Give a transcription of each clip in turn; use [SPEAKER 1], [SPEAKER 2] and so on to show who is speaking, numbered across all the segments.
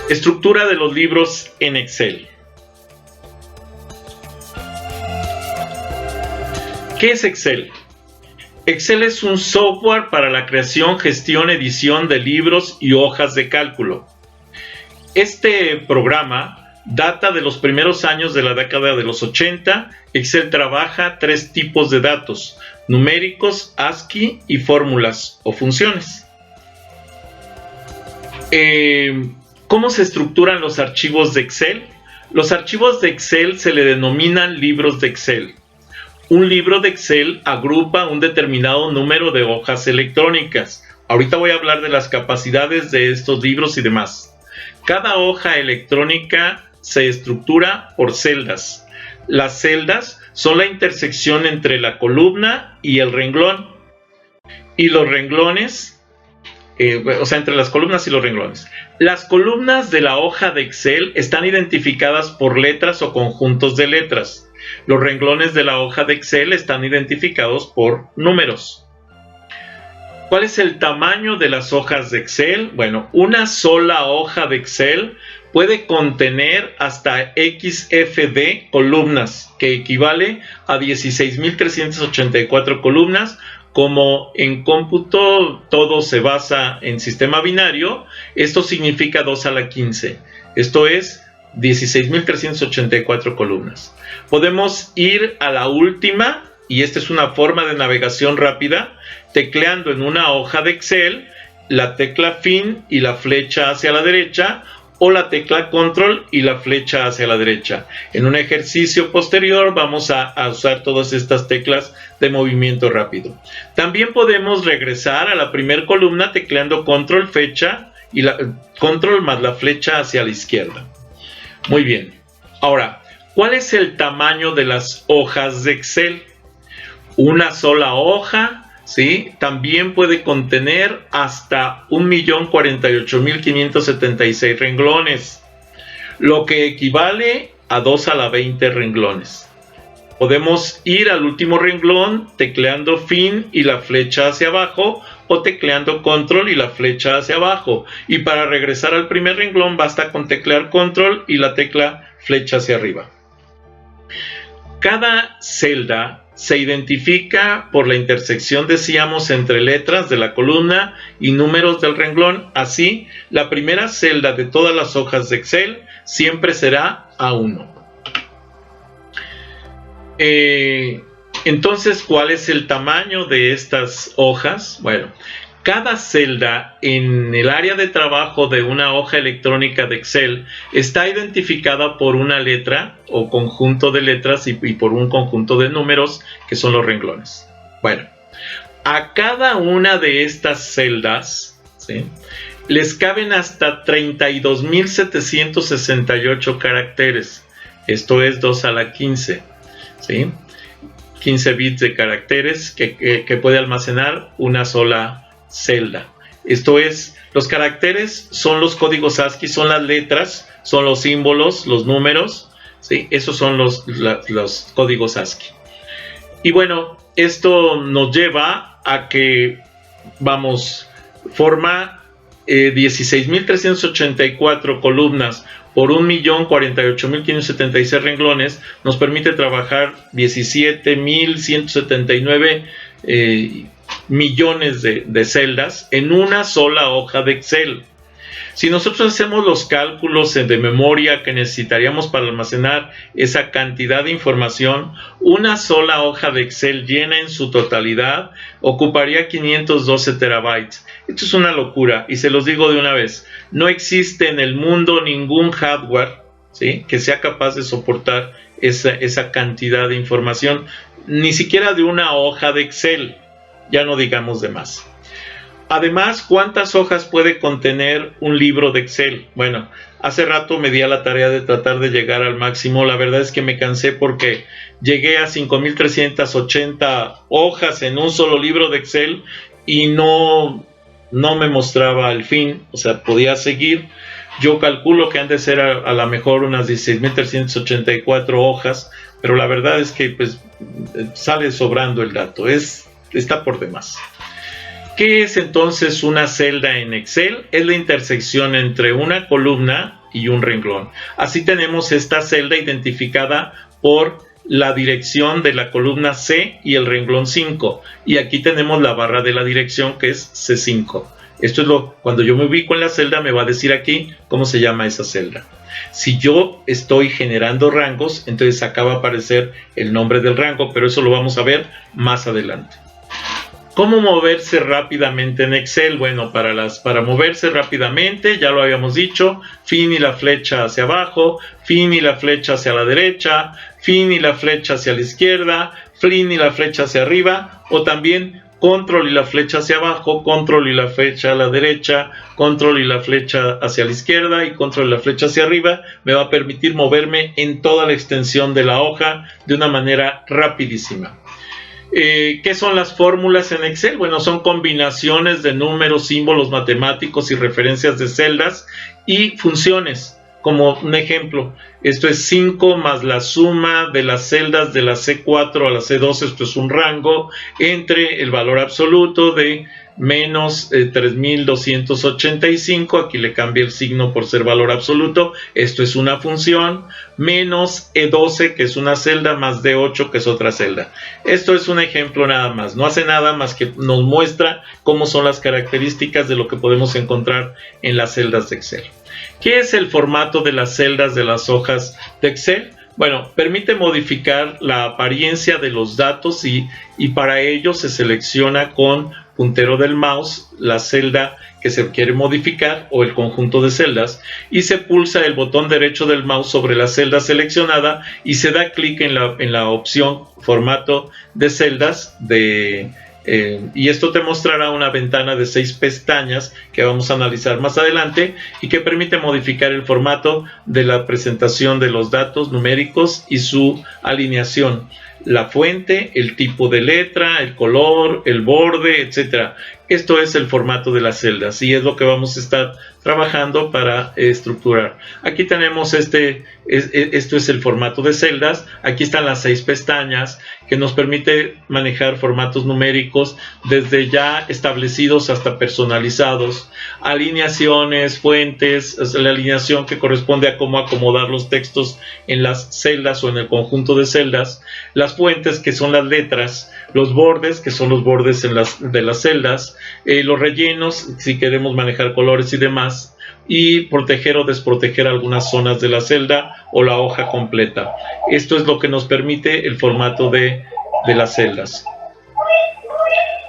[SPEAKER 1] Estructura de los libros en Excel. ¿Qué es Excel? Excel es un software para la creación, gestión, edición de libros y hojas de cálculo. Este programa data de los primeros años de la década de los 80. Excel trabaja tres tipos de datos: numéricos, ASCII y fórmulas o funciones. ¿Cómo se estructuran los archivos de Excel? Los archivos de Excel se le denominan libros de Excel. Un libro de Excel agrupa un determinado número de hojas electrónicas. Ahorita voy a hablar de las capacidades de estos libros y demás. Cada hoja electrónica se estructura por celdas. Las celdas son la intersección entre la columna y el renglón. Y los renglones, entre las columnas y los renglones. Las columnas de la hoja de Excel están identificadas por letras o conjuntos de letras. Los renglones de la hoja de Excel están identificados por números. ¿Cuál es el tamaño de las hojas de Excel? Bueno, una sola hoja de Excel puede contener hasta XFD columnas, que equivale a 16.384 columnas. Como en cómputo todo se basa en sistema binario, esto significa 2 a la 15. Esto es 16.384 columnas. Podemos ir a la última, y esta es una forma de navegación rápida, tecleando en una hoja de Excel la tecla Fin y la flecha hacia la derecha, o la tecla Control y la flecha hacia la derecha. En un ejercicio posterior vamos a usar todas estas teclas de movimiento rápido. También podemos regresar a la primera columna tecleando Control, fecha y Control más la flecha hacia la izquierda. Muy bien. Ahora, ¿cuál es el tamaño de las hojas de Excel? Una sola hoja, ¿sí? También puede contener hasta 1.048.576 renglones, lo que equivale a 2 a la 20 renglones. Podemos ir al último renglón tecleando Fin y la flecha hacia abajo, o tecleando Control y la flecha hacia abajo. Y para regresar al primer renglón basta con teclear Control y la tecla flecha hacia arriba. Cada celda se identifica por la intersección, decíamos, entre letras de la columna y números del renglón. Así, la primera celda de todas las hojas de Excel siempre será A1. Entonces, ¿cuál es el tamaño de estas hojas? Bueno, cada celda en el área de trabajo de una hoja electrónica de Excel está identificada por una letra o conjunto de letras y por un conjunto de números, que son los renglones. Bueno, a cada una de estas celdas, ¿sí?, les caben hasta 32.768 caracteres. Esto es 2 a la 15, ¿sí? 15 bits de caracteres que puede almacenar una sola celda. Esto es, los caracteres son los códigos ASCII, son las letras, son los símbolos, los números, ¿sí? Esos son los códigos ASCII. Y bueno, esto nos lleva a que, forma 16.384 columnas por 1.048.576 renglones, nos permite trabajar 17.179 millones de celdas en una sola hoja de Excel. Si nosotros hacemos los cálculos de memoria que necesitaríamos para almacenar esa cantidad de información, una sola hoja de Excel llena en su totalidad ocuparía 512 terabytes. Esto es una locura, y se los digo de una vez: no existe en el mundo ningún hardware, ¿sí?, que sea capaz de soportar esa cantidad de información, ni siquiera de una hoja de Excel, ya no digamos de más. Además, ¿cuántas hojas puede contener un libro de Excel? Bueno, hace rato me di a la tarea de tratar de llegar al máximo. La verdad es que me cansé porque llegué a 5.380 hojas en un solo libro de Excel y no me mostraba el fin. O sea, podía seguir. Yo calculo que han de ser a lo mejor unas 16.384 hojas, pero la verdad es que pues sale sobrando el dato. Está por demás. ¿Qué es entonces una celda en Excel? Es la intersección entre una columna y un renglón. Así tenemos esta celda identificada por la dirección de la columna C y el renglón 5. Y aquí tenemos la barra de la dirección, que es C5. Esto es cuando yo me ubico en la celda, me va a decir aquí cómo se llama esa celda. Si yo estoy generando rangos, entonces acá va a aparecer el nombre del rango, pero eso lo vamos a ver más adelante. ¿Cómo moverse rápidamente en Excel? Bueno, para moverse rápidamente, ya lo habíamos dicho, fin y la flecha hacia abajo, fin y la flecha hacia la derecha, fin y la flecha hacia la izquierda, fin y la flecha hacia arriba, o también control y la flecha hacia abajo, control y la flecha a la derecha, control y la flecha hacia la izquierda y control y la flecha hacia arriba. Me va a permitir moverme en toda la extensión de la hoja de una manera rapidísima. ¿Qué son las fórmulas en Excel? Bueno, son combinaciones de números, símbolos matemáticos y referencias de celdas y funciones. Como un ejemplo, esto es 5 más la suma de las celdas de la C4 a la C12, esto es un rango, entre el valor absoluto de menos 3285, aquí le cambié el signo por ser valor absoluto, esto es una función, menos E12, que es una celda, más D8, que es otra celda. Esto es un ejemplo nada más, no hace nada más que nos muestra cómo son las características de lo que podemos encontrar en las celdas de Excel. ¿Qué es el formato de las celdas de las hojas de Excel? Bueno, permite modificar la apariencia de los datos y para ello se selecciona con puntero del mouse la celda que se quiere modificar o el conjunto de celdas y se pulsa el botón derecho del mouse sobre la celda seleccionada y se da clic en la opción formato de celdas y esto te mostrará una ventana de 6 pestañas que vamos a analizar más adelante y que permite modificar el formato de la presentación de los datos numéricos y su alineación, la fuente, el tipo de letra, el color, el borde, etc. Esto es el formato de las celdas y es lo que vamos a estar trabajando para estructurar. Aquí tenemos esto es el formato de celdas. Aquí están las 6 pestañas que nos permite manejar formatos numéricos desde ya establecidos hasta personalizados, alineaciones, fuentes, la alineación que corresponde a cómo acomodar los textos en las celdas o en el conjunto de celdas, las fuentes que son las letras, los bordes que son los bordes de las celdas, los rellenos si queremos manejar colores y demás, y proteger o desproteger algunas zonas de la celda o la hoja completa. Esto es lo que nos permite el formato de las celdas.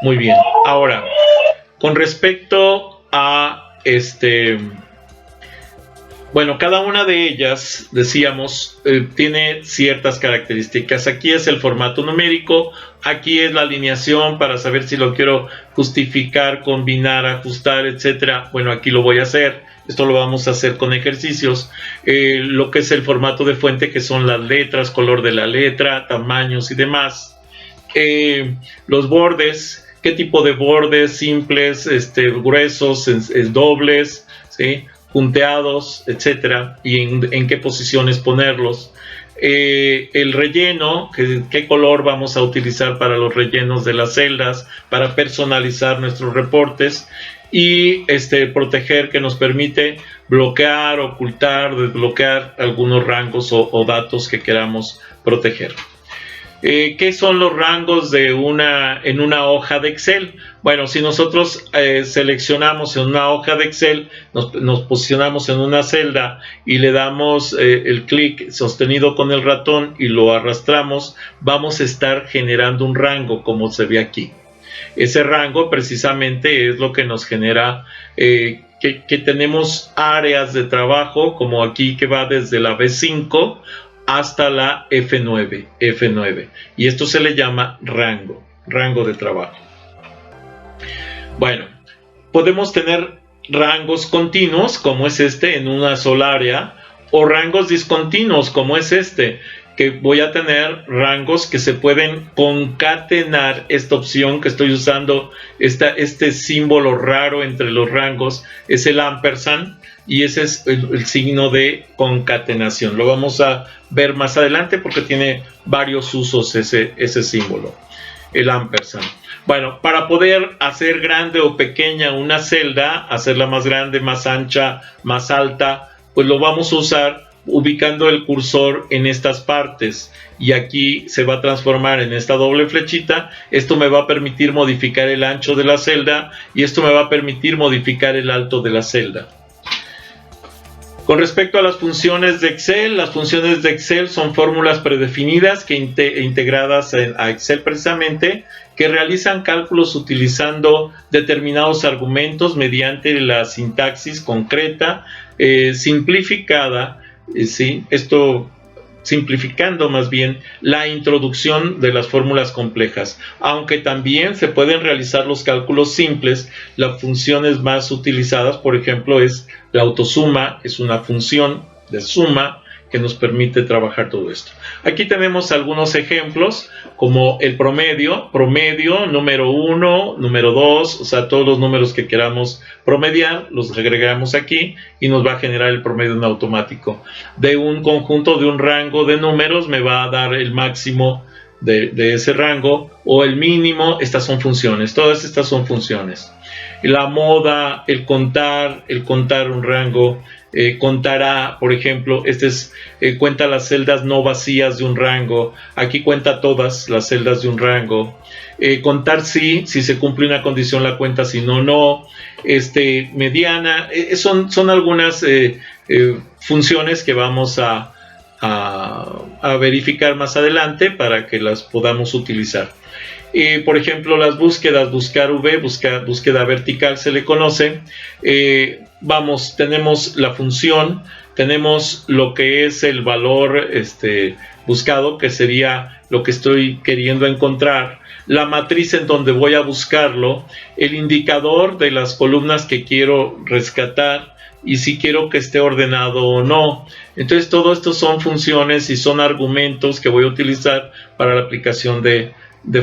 [SPEAKER 1] Muy bien, ahora con respecto a bueno, cada una de ellas, decíamos, tiene ciertas características. Aquí es el formato numérico, aquí es la alineación para saber si lo quiero justificar, combinar, ajustar, etcétera. Bueno, aquí lo voy a hacer. Esto lo vamos a hacer con ejercicios. Lo que es el formato de fuente, que son las letras, color de la letra, tamaños y demás. Los bordes, qué tipo de bordes, simples, gruesos, dobles, ¿sí?, punteados, etcétera, y en qué posiciones ponerlos. El relleno, qué color vamos a utilizar para los rellenos de las celdas, para personalizar nuestros reportes, y proteger, que nos permite bloquear, ocultar, desbloquear algunos rangos o datos que queramos proteger. ¿Qué son los rangos en una hoja de Excel? Bueno, si nosotros seleccionamos en una hoja de Excel, nos posicionamos en una celda y le damos el clic sostenido con el ratón y lo arrastramos, vamos a estar generando un rango, como se ve aquí. Ese rango precisamente es lo que nos genera que tenemos áreas de trabajo, como aquí, que va desde la B5 hasta la F9, y esto se le llama rango de trabajo. Bueno, podemos tener rangos continuos, como es en una sola área, o rangos discontinuos, como es que voy a tener rangos que se pueden concatenar. Esta opción que estoy usando, este símbolo raro entre los rangos, es el ampersand, y ese es el signo de concatenación. Lo vamos a ver más adelante porque tiene varios usos ese símbolo, el ampersand. Bueno, para poder hacer grande o pequeña una celda, hacerla más grande, más ancha, más alta, pues lo vamos a usar ubicando el cursor en estas partes, y aquí se va a transformar en esta doble flechita. Esto me va a permitir modificar el ancho de la celda y esto me va a permitir modificar el alto de la celda. Con respecto a las funciones de Excel, las funciones de Excel son fórmulas predefinidas que integradas a Excel precisamente, que realizan cálculos utilizando determinados argumentos mediante la sintaxis concreta, simplificada, ¿sí? Esto simplificando más bien la introducción de las fórmulas complejas. Aunque también se pueden realizar los cálculos simples, las funciones más utilizadas, por ejemplo, es la autosuma, es una función de suma que nos permite trabajar todo esto. Aquí tenemos algunos ejemplos, como el promedio, número 1, número 2, o sea, todos los números que queramos promediar, los agregamos aquí y nos va a generar el promedio en automático. De un conjunto, de un rango de números, me va a dar el máximo de ese rango o el mínimo. Estas son funciones, todas estas son funciones. La moda, el contar un rango, contará, por ejemplo, cuenta las celdas no vacías de un rango, aquí cuenta todas las celdas de un rango. Contar si se cumple una condición la cuenta, si no. Mediana, son algunas funciones que vamos a verificar más adelante para que las podamos utilizar. Por ejemplo, las búsquedas, buscar V, búsqueda vertical se le conoce. Tenemos la función, tenemos lo que es el valor buscado, que sería lo que estoy queriendo encontrar, la matriz en donde voy a buscarlo, el indicador de las columnas que quiero rescatar y si quiero que esté ordenado o no. Entonces todo esto son funciones y son argumentos que voy a utilizar para la aplicación de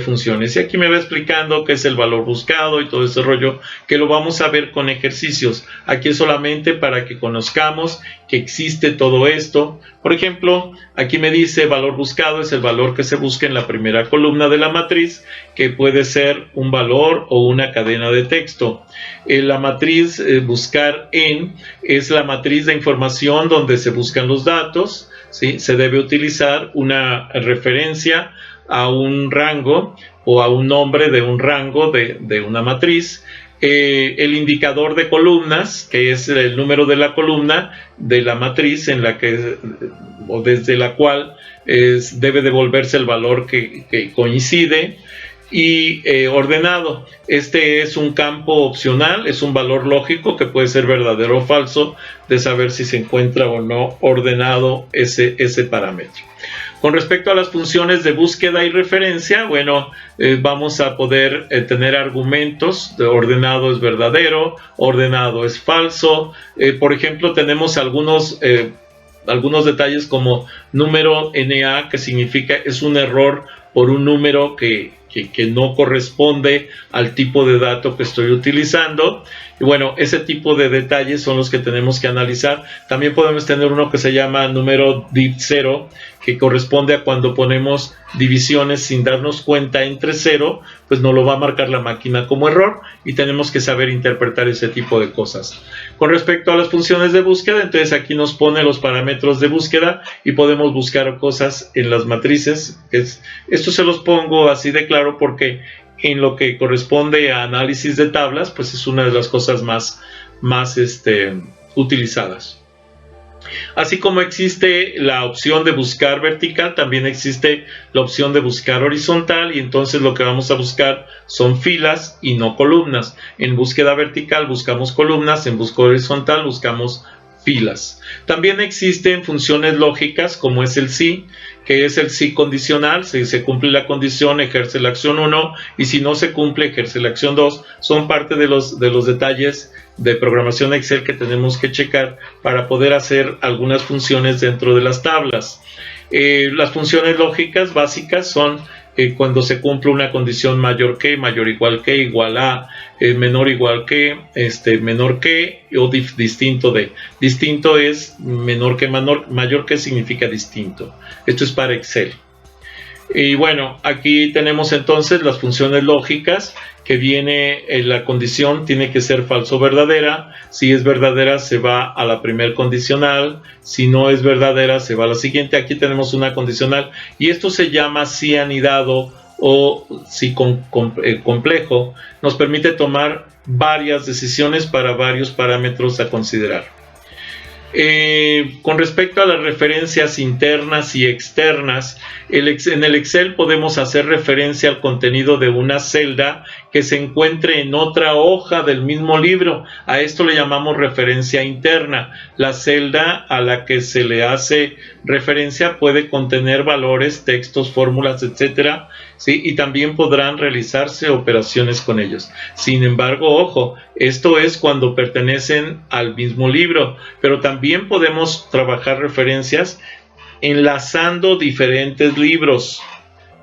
[SPEAKER 1] funciones. Y aquí me va explicando qué es el valor buscado y todo ese rollo, que lo vamos a ver con ejercicios. Aquí es solamente para que conozcamos que existe todo esto. Por ejemplo, aquí me dice valor buscado es el valor que se busca en la primera columna de la matriz, que puede ser un valor o una cadena de texto. La matriz buscar en es la matriz de información donde se buscan los datos, ¿sí? Se debe utilizar una referencia a un rango o a un nombre de un rango de una matriz. El indicador de columnas, que es el número de la columna de la matriz en la que o desde la cual debe devolverse el valor que coincide. Y ordenado, este es un campo opcional, es un valor lógico que puede ser verdadero o falso, de saber si se encuentra o no ordenado ese parámetro. Con respecto a las funciones de búsqueda y referencia, bueno, vamos a poder tener argumentos de ordenado es verdadero, ordenado es falso. Por ejemplo, tenemos algunos detalles como número NA, que significa es un error por un número que no corresponde al tipo de dato que estoy utilizando. Y bueno, ese tipo de detalles son los que tenemos que analizar. También podemos tener uno que se llama número div 0, que corresponde a cuando ponemos divisiones sin darnos cuenta entre 0, pues nos lo va a marcar la máquina como error y tenemos que saber interpretar ese tipo de cosas. Con respecto a las funciones de búsqueda, entonces aquí nos pone los parámetros de búsqueda y podemos buscar cosas en las matrices. Esto se los pongo así de claro porque en lo que corresponde a análisis de tablas, pues es una de las cosas más utilizadas. Así como existe la opción de buscar vertical, también existe la opción de buscar horizontal, y entonces lo que vamos a buscar son filas y no columnas. En búsqueda vertical buscamos columnas, en búsqueda horizontal buscamos filas. También existen funciones lógicas como es el si, que es el si condicional. Si se cumple la condición, ejerce la acción 1, y si no se cumple, ejerce la acción 2. Son parte de los detalles de programación Excel que tenemos que checar para poder hacer algunas funciones dentro de las tablas. Las funciones lógicas básicas son cuando se cumple una condición mayor que, mayor igual que, igual a, menor igual que, menor que, o distinto de. Distinto es menor que, mayor que significa distinto. Esto es para Excel. Y bueno, aquí tenemos entonces las funciones lógicas que viene la condición tiene que ser falso o verdadera. Si es verdadera se va a la primer condicional, si no es verdadera se va a la siguiente. Aquí tenemos una condicional y esto se llama si anidado o si complejo. Nos permite tomar varias decisiones para varios parámetros a considerar. Con respecto a las referencias internas y externas, en el Excel podemos hacer referencia al contenido de una celda que se encuentre en otra hoja del mismo libro. A esto le llamamos referencia interna. La celda a la que se le hace referencia puede contener valores, textos, fórmulas, etcétera, ¿sí? Y también podrán realizarse operaciones con ellos. Sin embargo, ojo, esto es cuando pertenecen al mismo libro, pero también podemos trabajar referencias enlazando diferentes libros,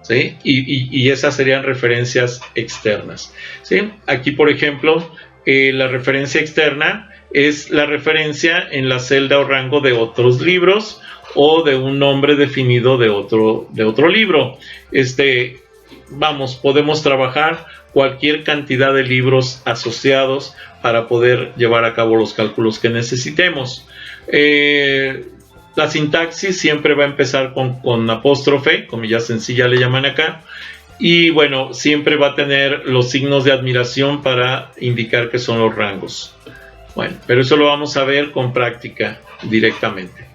[SPEAKER 1] ¿sí? Y esas serían referencias externas, ¿sí? Aquí, por ejemplo, la referencia externa es la referencia en la celda o rango de otros libros o de un nombre definido de otro libro. Podemos trabajar cualquier cantidad de libros asociados para poder llevar a cabo los cálculos que necesitemos. La sintaxis siempre va a empezar con apóstrofe, comilla sencilla le llaman acá, y bueno, siempre va a tener los signos de admiración para indicar que son los rangos. Bueno, pero eso lo vamos a ver con práctica directamente.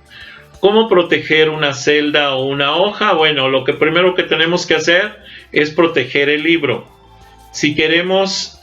[SPEAKER 1] ¿Cómo proteger una celda o una hoja? Bueno, lo primero que tenemos que hacer es proteger el libro. Si queremos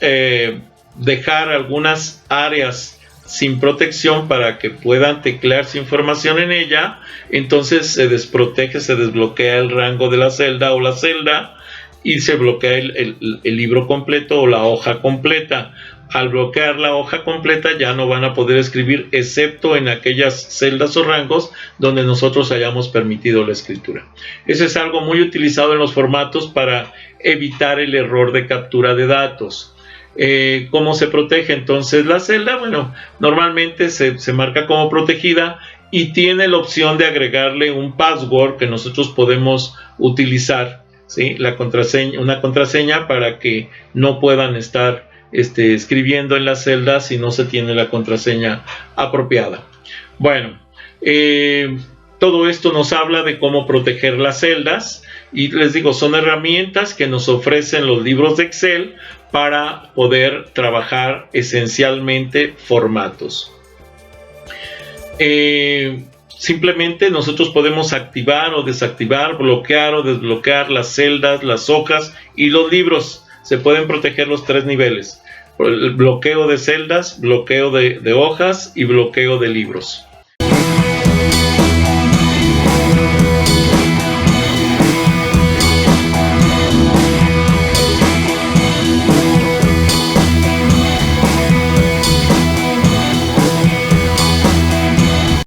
[SPEAKER 1] dejar algunas áreas sin protección para que puedan teclearse información en ella, entonces se desprotege, se desbloquea el rango de la celda o la celda y se bloquea el libro completo o la hoja completa. Al bloquear la hoja completa ya no van a poder escribir excepto en aquellas celdas o rangos donde nosotros hayamos permitido la escritura. Eso es algo muy utilizado en los formatos para evitar el error de captura de datos. ¿Cómo se protege entonces la celda? Bueno, normalmente se marca como protegida y tiene la opción de agregarle un password que nosotros podemos utilizar, ¿sí? Una contraseña para que no puedan estar escribiendo en la celda si no se tiene la contraseña apropiada. Bueno, todo esto nos habla de cómo proteger las celdas y les digo, son herramientas que nos ofrecen los libros de Excel para poder trabajar esencialmente formatos. Simplemente nosotros podemos activar o desactivar, bloquear o desbloquear las celdas, las hojas y los libros. Se pueden proteger los tres niveles: el bloqueo de celdas, bloqueo de hojas y bloqueo de libros.